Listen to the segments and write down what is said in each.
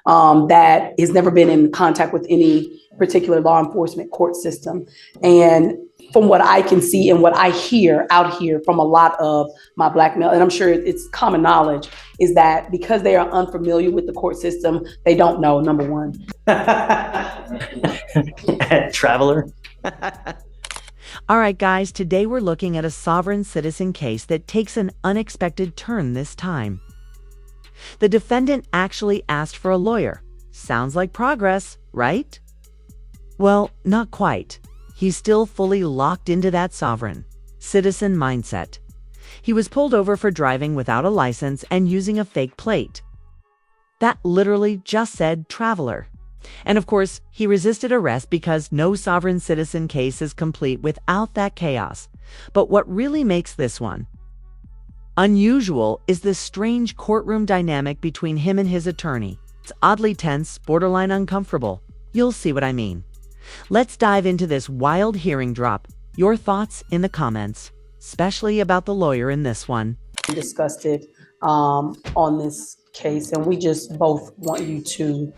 that has never been in contact with any particular law enforcement court system. And from what I can see and what I hear out here from a lot of my Black male, and I'm sure it's common knowledge, is that because they are unfamiliar with the court system, they don't know, number one. Traveler. All right, guys, today we're looking at a sovereign citizen case that takes an unexpected turn this time. The defendant actually asked for a lawyer. Sounds like progress, right? Well, not quite. He's still fully locked into that sovereign citizen mindset. He was pulled over for driving without a license and using a fake plate. That literally just said traveler. And of course, he resisted arrest because no sovereign citizen case is complete without that chaos. But what really makes this one unusual is this strange courtroom dynamic between him and his attorney. It's oddly tense, borderline uncomfortable. You'll see what I mean. Let's dive into this wild hearing drop. Your thoughts in the comments, especially about the lawyer in this one. Discussed it on this case, and we just both want you to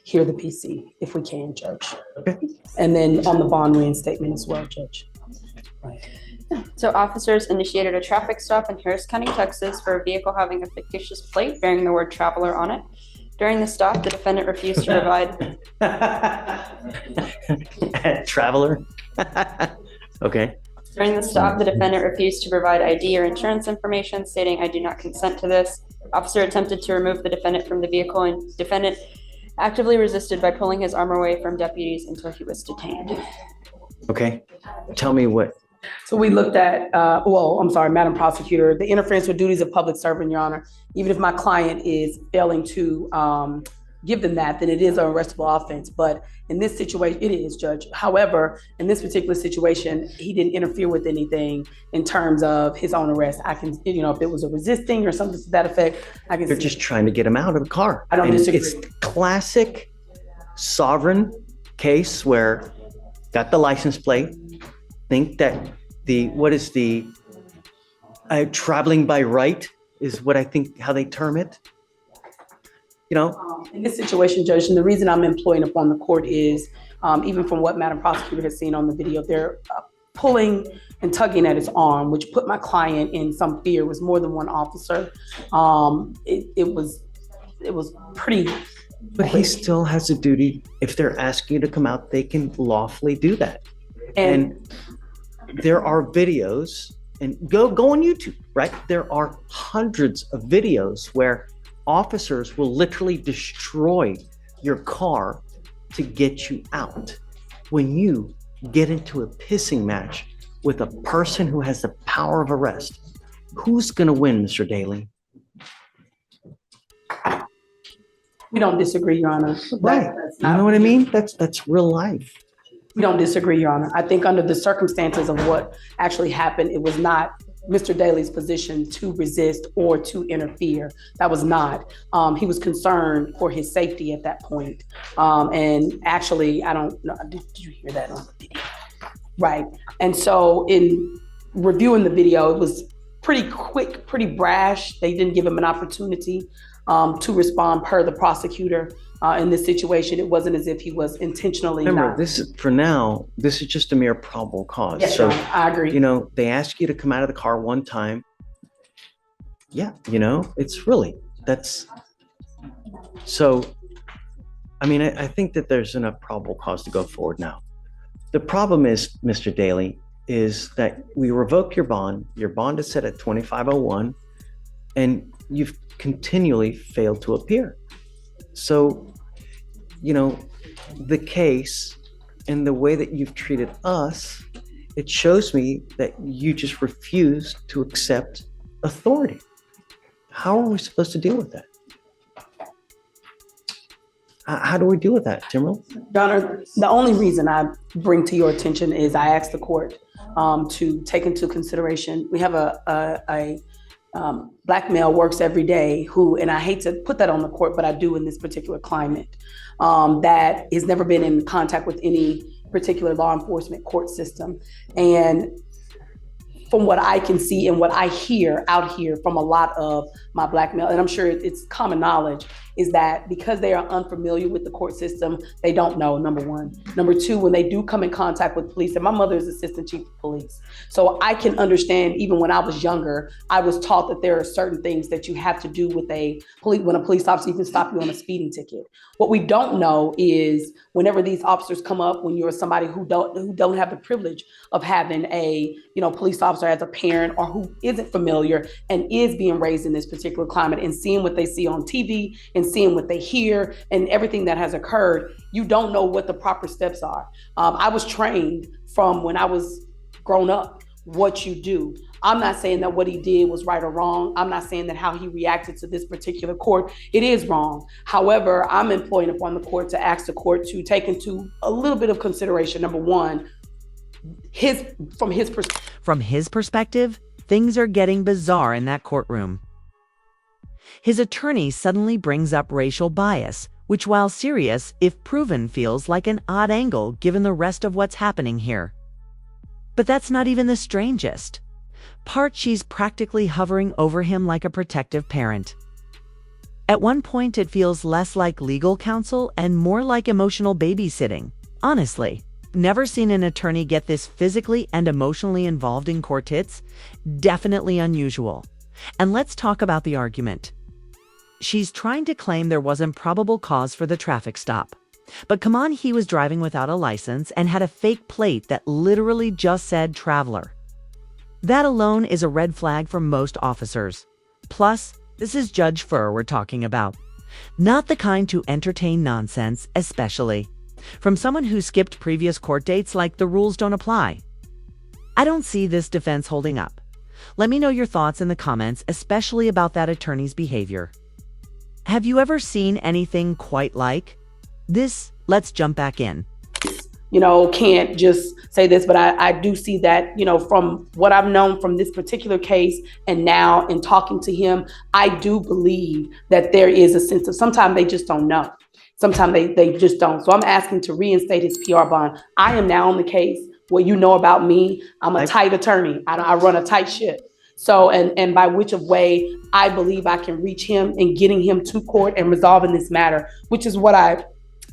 hear the PC, if we can, Judge. Okay. And then on the bond reinstatement as well, Judge. Right. So officers initiated a traffic stop in Harris County, Texas for a vehicle having a fictitious plate bearing the word traveler on it. During the stop, the defendant refused to provide... Traveler. Okay. During the stop, the defendant refused to provide ID or insurance information, stating, "I do not consent to this." Officer attempted to remove the defendant from the vehicle, and defendant actively resisted by pulling his arm away from deputies until he was detained. Okay. Tell me what. So we looked at, Madam Prosecutor, the interference with duties of public servant, Your Honor. Even if my client is failing to give them that, then it is an arrestable offense. But in this situation, it is, Judge. However, in this particular situation, he didn't interfere with anything in terms of his own arrest. I can, if it was a resisting or something to that effect, I can. They're just trying to get him out of the car. I don't disagree. It's classic sovereign case where got the license plate, think that traveling by right is what I think how they term it. In this situation, Judge, and the reason I'm employing upon the court is, even from what Madam Prosecutor has seen on the video, they're pulling and tugging at his arm, which put my client in some fear. It was more than one officer. It was pretty. But he still has a duty. If they're asking you to come out, they can lawfully do that. And there are videos, and go on YouTube, right? There are hundreds of videos where officers will literally destroy your car to get you out. When you get into a pissing match with a person who has the power of arrest, who's going to win, Mr. Daly? We don't disagree, Your Honor. Right. You know what I mean? That's real life. We don't disagree, Your Honor. I think under the circumstances of what actually happened, it was not Mr. Daly's position to resist or to interfere. That was not. He was concerned for his safety at that point. And actually, I don't know, did you hear that on the video? Right. And so in reviewing the video, it was pretty quick, pretty brash. They didn't give him an opportunity to respond per the prosecutor. In this situation, it wasn't as if he was intentionally. Remember, this is just a mere probable cause. Yes, so I agree. They ask you to come out of the car one time. Yeah, it's really that's. So, I think that there's enough probable cause to go forward now. The problem is, Mr. Daly, is that we revoke your bond. Your bond is set at $2,501, and you've continually failed to appear. So, the case and the way that you've treated us, it shows me that you just refuse to accept authority. How are we supposed to deal with that? How do we deal with that, Timberl? Your Honor, the only reason I bring to your attention is I asked the court to take into consideration. We have a Black male works every day who, and I hate to put that on the court, but I do in this particular climate, that has never been in contact with any particular law enforcement court system. And from what I can see and what I hear out here from a lot of my black male, and I'm sure it's common knowledge, is that because they are unfamiliar with the court system, they don't know, number one. Number two, when they do come in contact with police, and my mother is assistant chief of police, so I can understand, even when I was younger, I was taught that there are certain things that you have to do with when a police officer even stop you on a speeding ticket. What we don't know is whenever these officers come up, when you're somebody who don't have the privilege of having a police officer as a parent, or who isn't familiar and is being raised in this particular climate, and seeing what they see on TV and seeing what they hear and everything that has occurred, you don't know what the proper steps are. I was trained from when I was grown up what you do. I'm not saying that what he did was right or wrong. I'm not saying that how he reacted to this particular court, it is wrong. However, I'm employing upon the court to ask the court to take into a little bit of consideration, number one, from his perspective, things are getting bizarre in that courtroom. His attorney suddenly brings up racial bias, which, while serious, if proven, feels like an odd angle given the rest of what's happening here. But that's not even the strangest part. She's practically hovering over him like a protective parent. At one point, it feels less like legal counsel and more like emotional babysitting. Honestly, never seen an attorney get this physically and emotionally involved in court. It's definitely unusual. And let's talk about the argument. She's trying to claim there wasn't probable cause for the traffic stop. But come on, he was driving without a license and had a fake plate that literally just said traveler. That alone is a red flag for most officers. Plus, this is Judge Furr we're talking about. Not the kind to entertain nonsense, especially from someone who skipped previous court dates like the rules don't apply. I don't see this defense holding up. Let me know your thoughts in the comments, especially about that attorney's behavior. Have you ever seen anything quite like this? Let's jump back in. Can't just say this, but I do see that, from what I've known from this particular case and now in talking to him, I do believe that there is a sense of sometimes they just don't know. Sometimes they just don't. So I'm asking to reinstate his PR bond. I am now on the case. What you know about me, I'm a tight attorney. I run a tight ship. So, and by which of way I believe I can reach him and getting him to court and resolving this matter, which is what I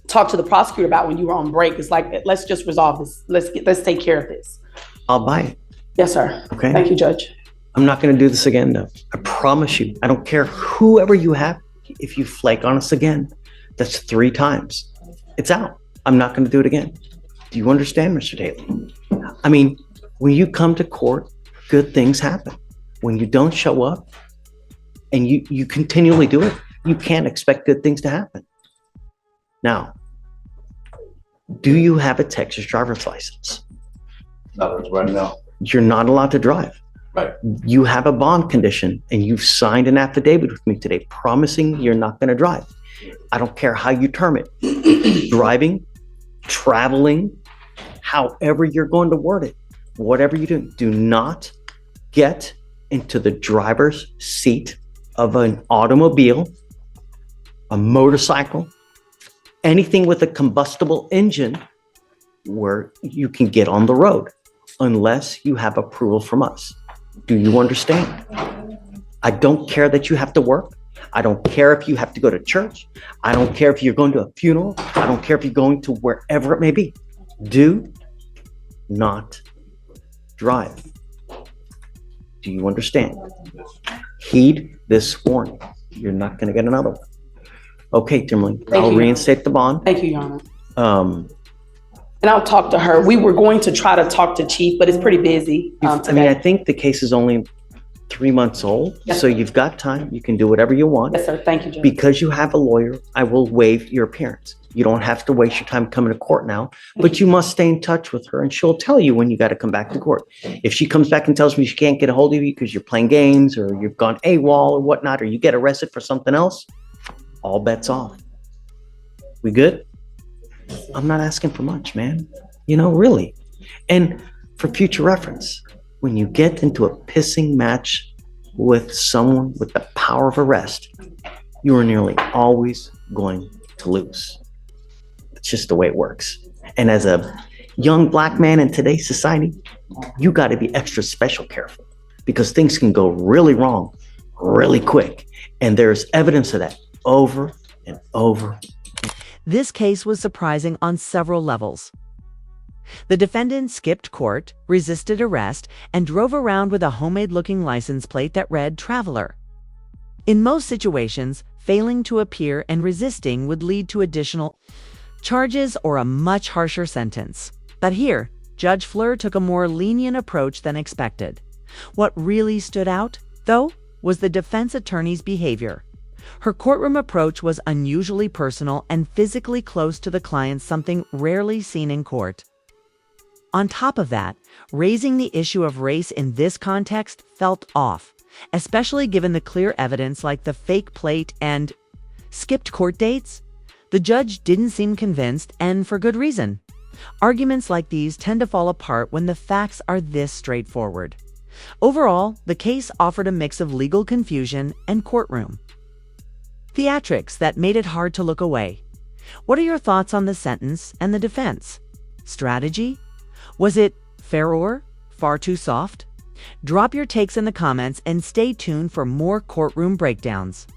talked to the prosecutor about when you were on break. It's like, let's just resolve this. Let's take care of this. I'll buy it. Yes, sir. Okay. Thank you, Judge. I'm not going to do this again, though. I promise you. I don't care whoever you have. If you flake on us again, that's 3 times. It's out. I'm not going to do it again. Do you understand, Mr. Daly? I mean, when you come to court, good things happen. When you don't show up and you continually do it, you can't expect good things to happen. Now, do you have a Texas driver's license? No, right now. You're not allowed to drive. Right. You have a bond condition and you've signed an affidavit with me today promising you're not going to drive. I don't care how you term it. Driving, traveling, however you're going to word it, whatever you do not get into the driver's seat of an automobile, a motorcycle, anything with a combustible engine where you can get on the road unless you have approval from us. Do you understand? I don't care that you have to work. I don't care if you have to go to church. I don't care if you're going to a funeral. I don't care if you're going to wherever it may be. Do not drive. Do you understand? Heed this warning. You're not going to get another one. Okay, Timberlake, I'll reinstate the bond. Thank you, Your Honor. And I'll talk to her. We were going to try to talk to Chief, but it's pretty busy today. I think the case is only 3 months old, so you've got time. You can do whatever you want. Yes, sir. Thank you, Judge. Because you have a lawyer, I will waive your appearance. You don't have to waste your time coming to court now, but you must stay in touch with her and she'll tell you when you got to come back to court. If she comes back and tells me she can't get a hold of you because you're playing games or you've gone AWOL or whatnot, or you get arrested for something else, all bets off. We good? I'm not asking for much, man. Really. And for future reference, when you get into a pissing match with someone with the power of arrest, you are nearly always going to lose. It's just the way it works. And as a young black man in today's society, you got to be extra special careful because things can go really wrong really quick. And there's evidence of that over and over. This case was surprising on several levels. The defendant skipped court, resisted arrest, and drove around with a homemade-looking license plate that read Traveler. In most situations, failing to appear and resisting would lead to additional charges or a much harsher sentence. But here, Judge Fleur took a more lenient approach than expected. What really stood out, though, was the defense attorney's behavior. Her courtroom approach was unusually personal and physically close to the client, something rarely seen in court. On top of that, raising the issue of race in this context felt off, especially given the clear evidence like the fake plate and skipped court dates. The judge didn't seem convinced, and for good reason. Arguments like these tend to fall apart when the facts are this straightforward. Overall, the case offered a mix of legal confusion and courtroom theatrics that made it hard to look away. What are your thoughts on the sentence and the defense? Strategy? Was it fair or far too soft? Drop your takes in the comments and stay tuned for more courtroom breakdowns.